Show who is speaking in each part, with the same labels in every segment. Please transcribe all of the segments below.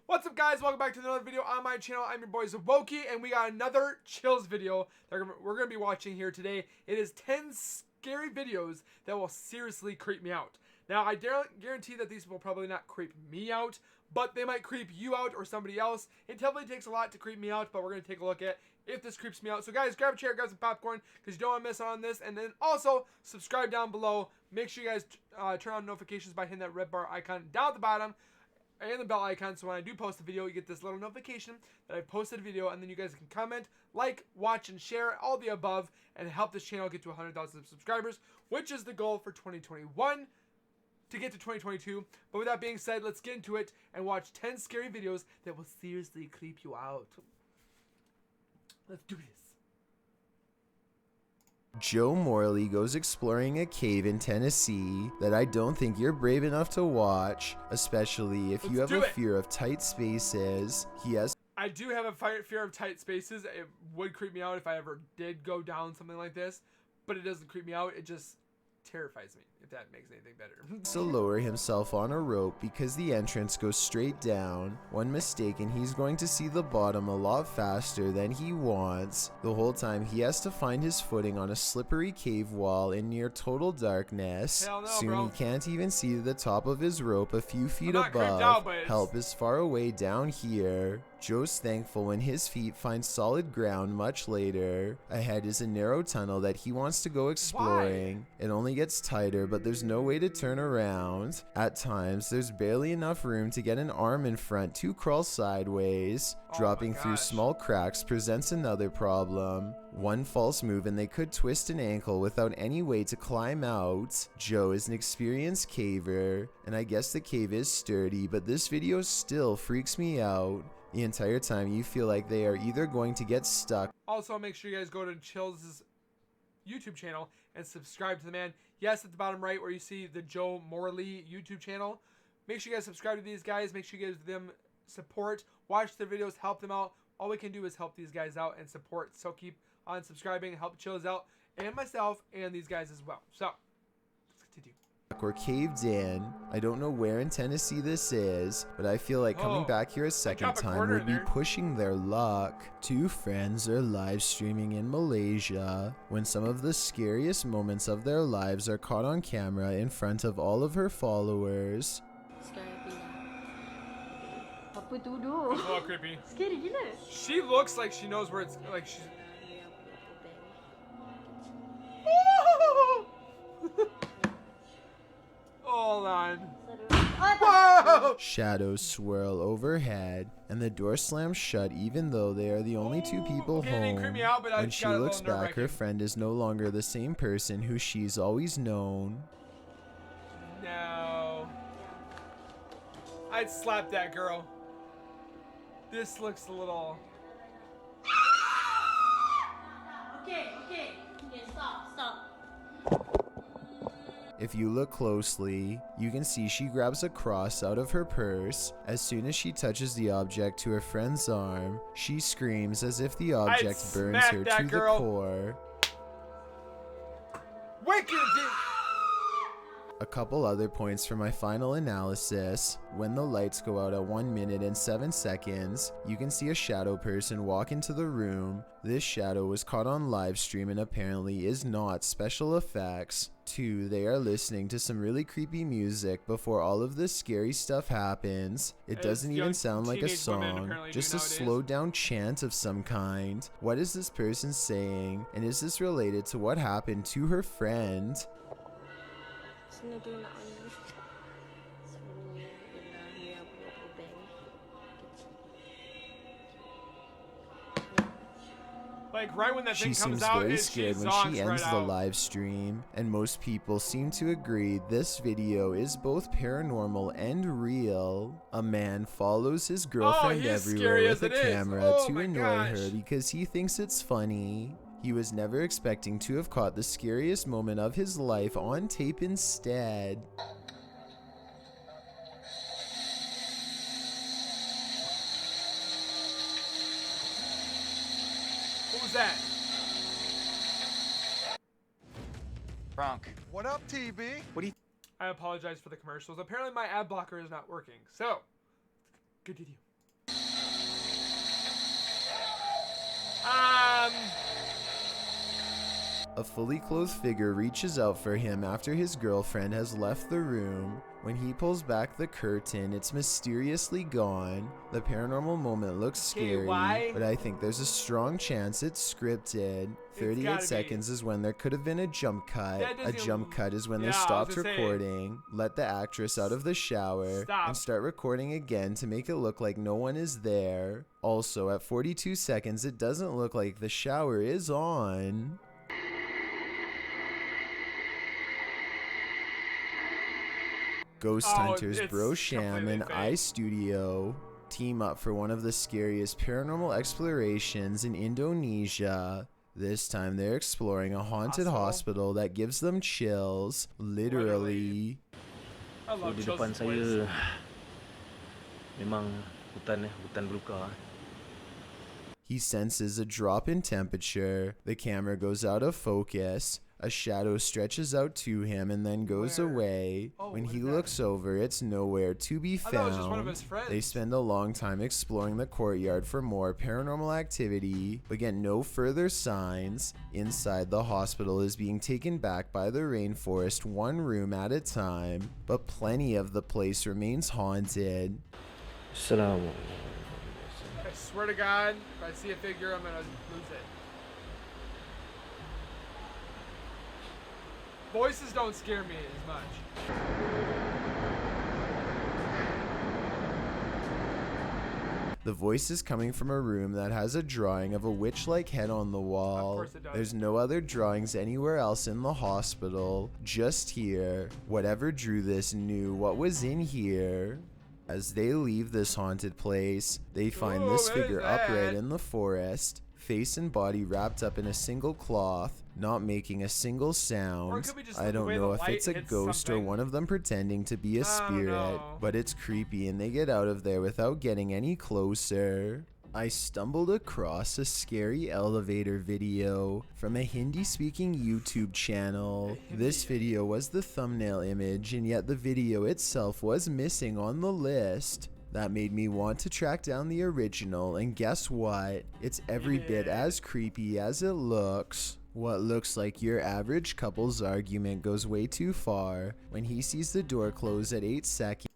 Speaker 1: What's up, guys? Welcome back to another video on my channel. I'm your boy Zowoki, and we got another chills video that we're going to be watching here today. It is 10 scary videos that will seriously creep me out. Now, I guarantee that these will probably not creep me out, but they might creep you out or somebody else. It definitely takes a lot to creep me out, but we're going to take a look at if this creeps me out. So, guys, grab a chair, grab some popcorn, because you don't want to miss out on this. And then also, subscribe down below. Make sure you guys turn on notifications by hitting that red bar icon down at the bottom and the bell icon, so when I do post a video, you get this little notification that I've posted a video, and then you guys can comment, like, watch, and share all the above, and help this channel get to 100,000 subscribers, which is the goal for 2021 to get to 2022. But with that being said, let's get into it and watch 10 scary videos that will seriously creep you out. Let's do this.
Speaker 2: Joe Morley goes exploring a cave in Tennessee that I don't think you're brave enough to watch, especially if you have a fear of tight spaces.
Speaker 1: I do have a fear of tight spaces. It would creep me out if I ever did go down something like this, but it doesn't creep me out. It just terrifies me, if that makes anything better.
Speaker 2: To lower himself on a rope because the entrance goes straight down. One mistake and he's going to see the bottom a lot faster than he wants. The whole time he has to find his footing on a slippery cave wall in near total darkness.
Speaker 1: Hell no,
Speaker 2: Soon
Speaker 1: bro.
Speaker 2: he can't even see the top of his rope a few feet above. Help is far away down here. Joe's thankful when his feet find solid ground much later. Ahead is a narrow tunnel that he wants to go exploring. Why? It only gets tighter, but there's no way to turn around. At times, there's barely enough room to get an arm in front to crawl sideways. Dropping through small cracks presents another problem. One false move and they could twist an ankle without any way to climb out. Joe is an experienced caver, and I guess the cave is sturdy, but this video still freaks me out. The entire time you feel like they are either going to get stuck.
Speaker 1: Also, make sure you guys go to Chill's YouTube channel and subscribe to the man. Yes, at the bottom right where you see the Joe Morley YouTube channel. Make sure you guys subscribe to these guys. Make sure you give them support. Watch their videos. Help them out. All we can do is help these guys out and support. So keep on subscribing. Help Chill's out and myself and these guys as well. So, let's continue.
Speaker 2: Or caved in. I don't know where in Tennessee this is, but I feel like coming back here a second time would be pushing their luck. Two friends are live streaming in Malaysia when some of the scariest moments of their lives are caught on camera in front of all of her followers.
Speaker 3: Apa tu duk?
Speaker 1: It's a little creepy.
Speaker 3: Scary gila.
Speaker 1: She looks like she knows where it's like she's. Hold on. Whoa!
Speaker 2: Shadows swirl overhead, and the door slams shut even though they are the only two people home. When she looks back, her friend is no longer the same person who she's always known.
Speaker 1: No. I'd slap that girl. This looks a little...
Speaker 3: Okay, stop.
Speaker 2: If you look closely, you can see she grabs a cross out of her purse. As soon as she touches the object to her friend's arm, she screams as if the object burns her to the core.
Speaker 1: Wicked!
Speaker 2: A couple other points for my final analysis. When the lights go out at 1 minute and 7 seconds, you can see a shadow person walk into the room. This shadow was caught on live stream and apparently is not special effects. 2, they are listening to some really creepy music before all of this scary stuff happens. It doesn't even sound like a song, just a slowed down chant of some kind. What is this person saying? And is this related to what happened to her friend?
Speaker 1: Like right when that thing
Speaker 2: she
Speaker 1: comes
Speaker 2: seems
Speaker 1: out,
Speaker 2: very scared when she ends the live stream, and most people seem to agree this video is both paranormal and real. A man follows his girlfriend everywhere with a camera to annoy her because he thinks it's funny. He was never expecting to have caught the scariest moment of his life on tape instead.
Speaker 1: What was that?
Speaker 4: Bronk.
Speaker 5: What up, TB?
Speaker 4: What do you...
Speaker 1: I apologize for the commercials. Apparently my ad blocker is not working. So, continue.
Speaker 2: A fully clothed figure reaches out for him after his girlfriend has left the room. When he pulls back the curtain, it's mysteriously gone. The paranormal moment looks scary, but I think there's a strong chance it's scripted. 38 seconds is when there could have been a jump cut. A jump cut is when they stopped recording, let the actress out of the shower, and start recording again to make it look like no one is there. Also, at 42 seconds, it doesn't look like the shower is on. Ghost Hunters Bro Sham and iStudio team up for one of the scariest paranormal explorations in Indonesia. This time they're exploring a haunted hospital that gives them chills, literally.
Speaker 5: So, di depan saya memang hutan belukar.
Speaker 2: He senses a drop in temperature. The camera goes out of focus. A shadow stretches out to him and then goes away. When he looks over, it's nowhere to be found. They spend a long time exploring the courtyard for more paranormal activity, but get no further signs. Inside, the hospital is being taken back by the rainforest one room at a time, but plenty of the place remains haunted.
Speaker 5: Assalamualaikum.
Speaker 1: I swear to God, if I see a figure, I'm gonna lose it. Voices don't scare me as much.
Speaker 2: The voice is coming from a room that has a drawing of a witch-like head on the wall.
Speaker 1: Of course it does.
Speaker 2: There's no other drawings anywhere else in the hospital, just here. Whatever drew this knew what was in here. As they leave this haunted place, they find this figure upright in the forest, face and body wrapped up in a single cloth, not making a single sound. I don't know if it's a ghost or one of them pretending to be a spirit, but it's creepy and they get out of there without getting any closer. I stumbled across a scary elevator video from a Hindi-speaking YouTube channel. This video was the thumbnail image, and yet the video itself was missing on the list. That made me want to track down the original, and guess what? It's every bit as creepy as it looks. What looks like your average couple's argument goes way too far. When he sees the door close at 8 seconds,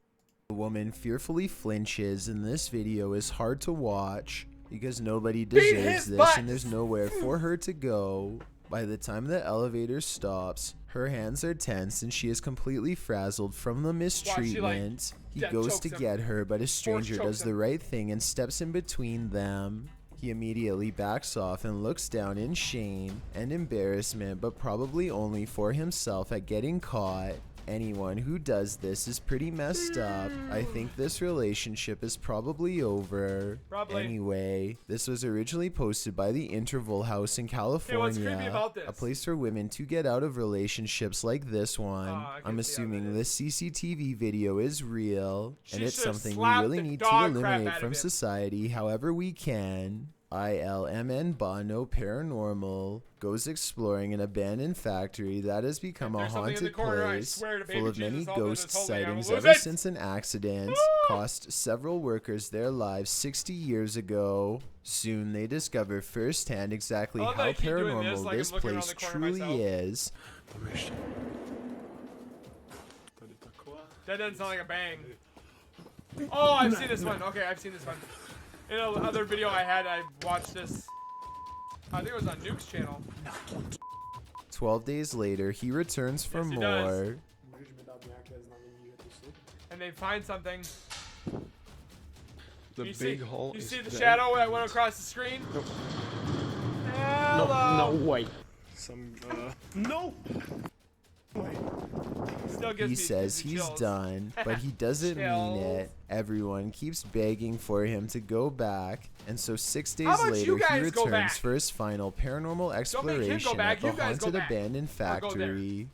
Speaker 2: the woman fearfully flinches, and this video is hard to watch because nobody deserves this and there's nowhere for her to go. By the time the elevator stops, her hands are tense and she is completely frazzled from the mistreatment. He goes to get her, but a stranger does the right thing and steps in between them. He immediately backs off and looks down in shame and embarrassment, but probably only for himself at getting caught. Anyone who does this is pretty messed up. I think this relationship is probably over. Anyway, this was originally posted by the Interval House in California, a place for women to get out of relationships like this one. I'm assuming this CCTV video is real, and it's something we really need to eliminate from society however we can. ILMN Bono Paranormal goes exploring an abandoned factory that has become a haunted place full of many ghost sightings ever since an accident cost several workers their lives 60 years ago. Soon they discover firsthand exactly how paranormal this place truly is.
Speaker 1: That doesn't sound like a bang. Oh, I've seen this one. Okay, I've seen this one. In another video I watched this. I think it was on Nuke's channel.
Speaker 2: 12 days later, he returns for more.
Speaker 1: And they find something.
Speaker 6: The big hole.
Speaker 1: You see the shadow that went across the screen?
Speaker 6: Nope.
Speaker 1: Hello.
Speaker 6: No way. No.
Speaker 2: He says he's done, but he doesn't mean it. Everyone keeps begging for him to go back, and so 6 days later he returns for his final paranormal exploration at the haunted abandoned factory.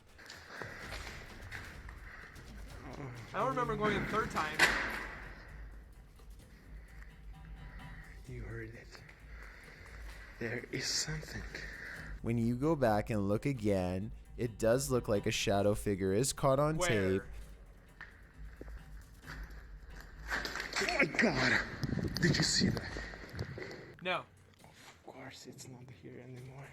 Speaker 1: I don't remember going the third time.
Speaker 6: You heard it. There is something.
Speaker 2: When you go back and look again, it does look like a shadow figure is caught on tape.
Speaker 6: Oh my God! Did you see that?
Speaker 1: No.
Speaker 6: Of course, it's not here anymore.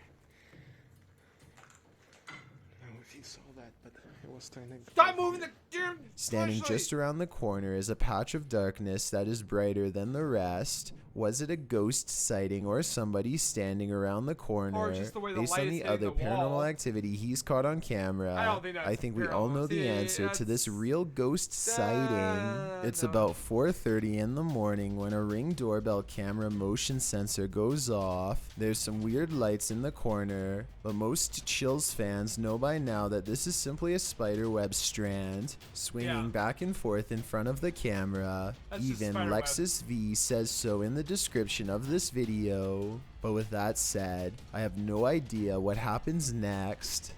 Speaker 6: if you saw that, but it was turning.
Speaker 1: Stop moving the damn
Speaker 2: Standing
Speaker 1: flashlight.
Speaker 2: just around the corner is a patch of darkness that is brighter than the rest. Was it a ghost sighting or somebody standing around the corner?
Speaker 1: just the way the
Speaker 2: Based
Speaker 1: light
Speaker 2: on
Speaker 1: is
Speaker 2: the
Speaker 1: hitting
Speaker 2: other
Speaker 1: the
Speaker 2: paranormal
Speaker 1: wall.
Speaker 2: activity he's caught on camera,
Speaker 1: I don't think that's
Speaker 2: I think we all
Speaker 1: paranormal.
Speaker 2: know the
Speaker 1: See,
Speaker 2: answer to this
Speaker 1: that's-
Speaker 2: real ghost sighting. It's
Speaker 1: no.
Speaker 2: about 4:30 in the morning when a Ring doorbell camera motion sensor goes off. There's some weird lights in the corner, but most Chills fans know by now that this is simply a spider web strand swinging
Speaker 1: Yeah.
Speaker 2: back and forth in front of the camera.
Speaker 1: That's just
Speaker 2: Even
Speaker 1: spider web.
Speaker 2: Lexus V says so in the description of this video. But with that said, I have no idea what happens next.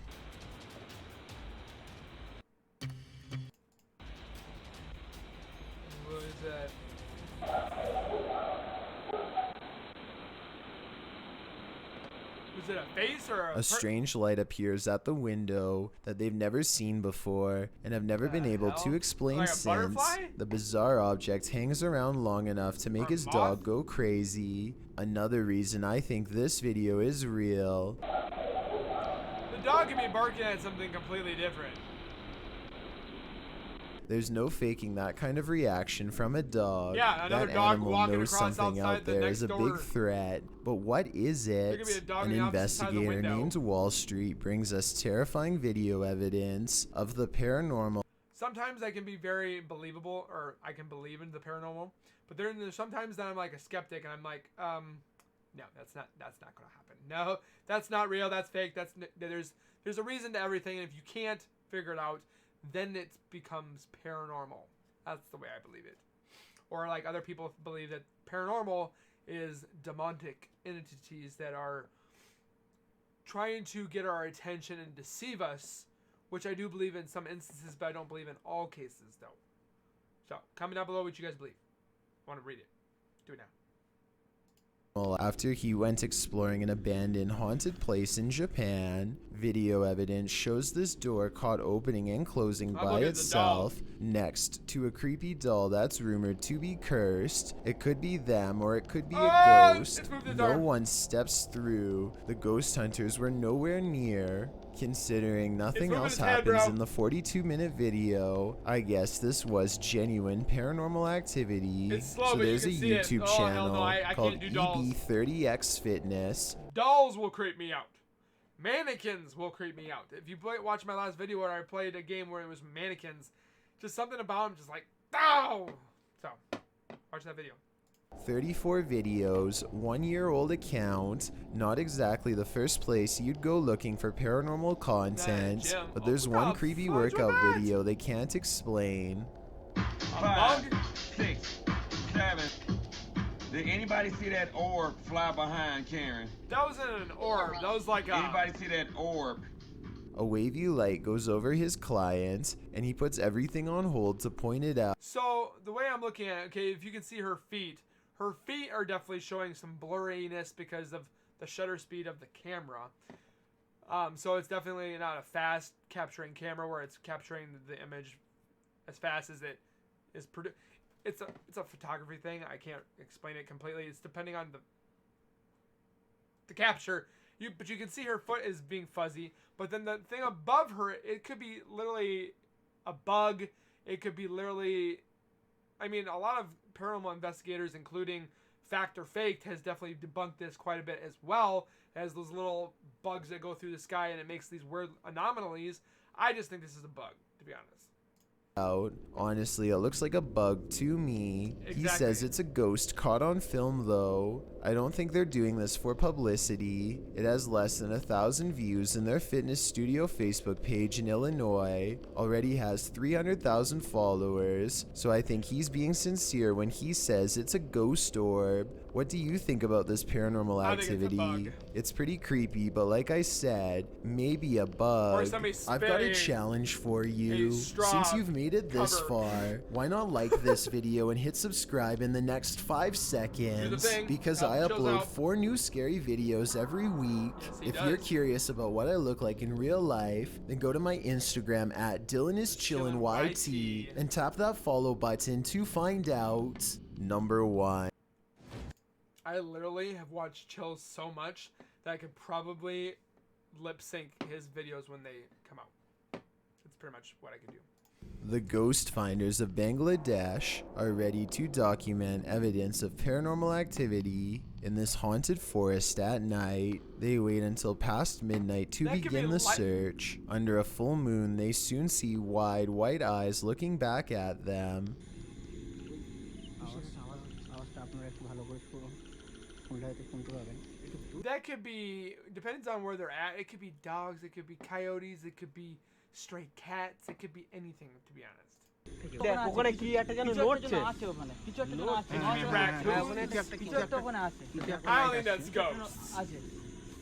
Speaker 1: What is that? Was it a face or
Speaker 2: A strange light appears at the window that they've never seen before and have never been able to
Speaker 1: hell?
Speaker 2: explain
Speaker 1: Like a
Speaker 2: since.
Speaker 1: butterfly?
Speaker 2: The bizarre object hangs around long enough to make
Speaker 1: Or a
Speaker 2: his
Speaker 1: moth?
Speaker 2: dog go crazy. Another reason I think this video is real.
Speaker 1: The dog can be barking at something completely different.
Speaker 2: There's no faking that kind of reaction from a dog.
Speaker 1: Yeah, another
Speaker 2: that
Speaker 1: dog
Speaker 2: animal
Speaker 1: walking
Speaker 2: knows
Speaker 1: across
Speaker 2: something
Speaker 1: outside
Speaker 2: out
Speaker 1: the
Speaker 2: there
Speaker 1: next
Speaker 2: is a
Speaker 1: door.
Speaker 2: big threat. But what is it?
Speaker 1: could be a dog
Speaker 2: An
Speaker 1: on the opposite side of the
Speaker 2: investigator
Speaker 1: window.
Speaker 2: named Wall Street brings us terrifying video evidence of the paranormal.
Speaker 1: Sometimes I can be very believable, or I can believe in the paranormal, but there's sometimes that I'm like a skeptic, and I'm like, no, that's not gonna happen. No, that's not real. That's fake. There's a reason to everything, and if you can't figure it out, then it becomes paranormal. That's the way I believe it. Or like other people believe that paranormal is demonic entities that are trying to get our attention and deceive us, which I do believe in some instances, but I don't believe in all cases, though. So, comment down below what you guys believe. I want to read it. Do it now.
Speaker 2: After he went exploring an abandoned haunted place in Japan. Video evidence shows this door caught opening and closing by
Speaker 1: look at the
Speaker 2: itself next to a creepy doll that's rumored to be cursed. It could be them or it could be a ghost.
Speaker 1: it's moved the
Speaker 2: No
Speaker 1: door.
Speaker 2: one steps through. The ghost hunters were nowhere near. Considering nothing
Speaker 1: moving
Speaker 2: else
Speaker 1: its head,
Speaker 2: happens
Speaker 1: bro.
Speaker 2: in the 42-minute video, I guess this was genuine paranormal activity.
Speaker 1: It's slow,
Speaker 2: so
Speaker 1: but you
Speaker 2: there's a
Speaker 1: can see it.
Speaker 2: YouTube
Speaker 1: Oh, hell
Speaker 2: channel
Speaker 1: no, I
Speaker 2: called
Speaker 1: can't do dolls.
Speaker 2: EB30X Fitness.
Speaker 1: Dolls will creep me out. Mannequins will creep me out. If you watch my last video where I played a game where it was mannequins, just something about them just like, ow! So, watch that video.
Speaker 2: 34 videos, 1-year-old account, not exactly the first place you'd go looking for paranormal content,
Speaker 1: Jim.
Speaker 2: but there's
Speaker 1: Oh,
Speaker 2: one
Speaker 1: what the
Speaker 2: creepy
Speaker 1: fudge was
Speaker 2: workout
Speaker 1: that?
Speaker 2: video they can't explain.
Speaker 1: A
Speaker 7: Five,
Speaker 1: bug?
Speaker 7: 6, 7. Did anybody see that orb fly behind Karen?
Speaker 1: That wasn't an orb. That was like a...
Speaker 7: Anybody see that orb?
Speaker 2: A wavy light goes over his client, and he puts everything on hold to point it out.
Speaker 1: So, the way I'm looking at it, okay, if you can see her feet are definitely showing some blurriness because of the shutter speed of the camera. So it's definitely not a fast capturing camera where it's capturing the image as fast as it is it's a photography thing. I can't explain it completely. It's depending on the capture. But you can see her foot is being fuzzy, but then the thing above her, it could be literally a bug. It could be literally, I mean, a lot of paranormal investigators, including Fact or Faked, has definitely debunked this quite a bit as well, as those little bugs that go through the sky and it makes these weird anomalies. I just think this is a bug, to be honest.
Speaker 2: Honestly, it looks like a bug to me. He
Speaker 1: Exactly.
Speaker 2: says it's a ghost caught on film though. I don't think they're doing this for publicity. It has less than 1,000 views and their fitness studio Facebook page in Illinois already has 300,000 followers. So I think he's being sincere when he says it's a ghost orb. What do you think about this paranormal
Speaker 1: I think it's a
Speaker 2: activity?
Speaker 1: bug.
Speaker 2: It's pretty creepy, but like I said, maybe a bug.
Speaker 1: somebody
Speaker 2: I've got a
Speaker 1: spitting
Speaker 2: challenge for you.
Speaker 1: straw
Speaker 2: Since you've made it this
Speaker 1: cover.
Speaker 2: far, why not like this video and hit subscribe in the next 5 seconds?
Speaker 1: thing.
Speaker 2: Because
Speaker 1: Help
Speaker 2: I
Speaker 1: chills
Speaker 2: upload
Speaker 1: out.
Speaker 2: 4 new scary videos every week.
Speaker 1: Yes, he
Speaker 2: If you're
Speaker 1: does.
Speaker 2: curious about what I look like in real life, then go to my Instagram at DylanIsChillinYT and tap that follow button to find out. Number 1.
Speaker 1: I literally have watched Chills so much that I could probably lip sync his videos when they come out. pretty much what I can do.
Speaker 2: The ghost finders of Bangladesh are ready to document evidence of paranormal activity in this haunted forest at night. They wait until past midnight to begin the search. Under a full moon, they soon see wide white eyes looking back at them.
Speaker 1: That could be, depends on where they're at. It could be dogs, it could be coyotes, it could be stray cats, it could be anything, to be honest. I don't think that's ghosts.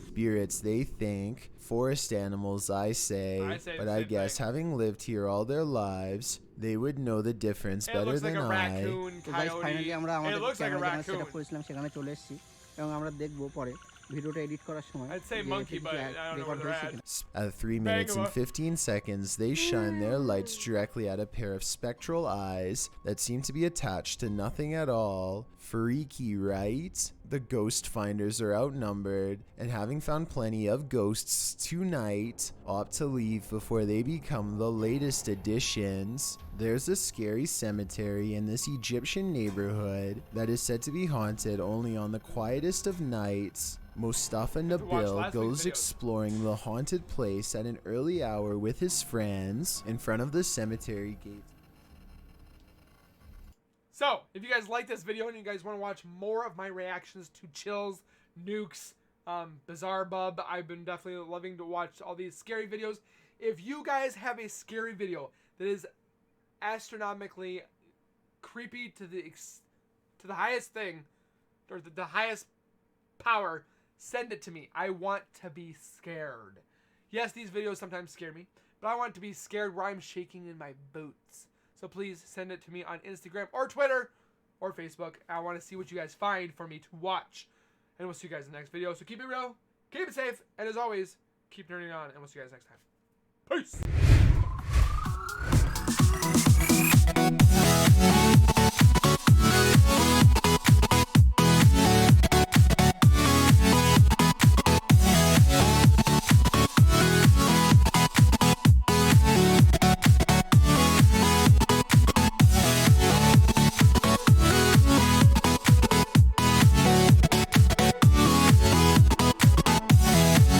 Speaker 2: Spirits, they think. Forest animals, I say. But I guess having lived here all their lives, they would know the difference better than I.
Speaker 1: Raccoon, coyote. It looks like a raccoon. I'd say monkey, but I don't know where they're at.
Speaker 2: At 3 minutes and 15 seconds, they shine their lights directly at a pair of spectral eyes that seem to be attached to nothing at all. Freaky, right? The ghost finders are outnumbered, and having found plenty of ghosts tonight, opt to leave before they become the latest additions. There's a scary cemetery in this Egyptian neighborhood that is said to be haunted only on the quietest of nights. Mustafa Nabil goes exploring the haunted place at an early hour with his friends in front of the cemetery gate.
Speaker 1: So, if you guys like this video and you guys want to watch more of my reactions to Chills, Nukes, Bizarre Bub, I've been definitely loving to watch all these scary videos. If you guys have a scary video that is astronomically creepy to the highest thing, or the highest power, send it to me. I want to be scared. Yes, these videos sometimes scare me, but I want to be scared where I'm shaking in my boots. So please send it to me on Instagram or Twitter or Facebook. I want to see what you guys find for me to watch. And we'll see you guys in the next video. So keep it real, keep it safe, and as always, keep nerding on, and we'll see you guys next time. Peace!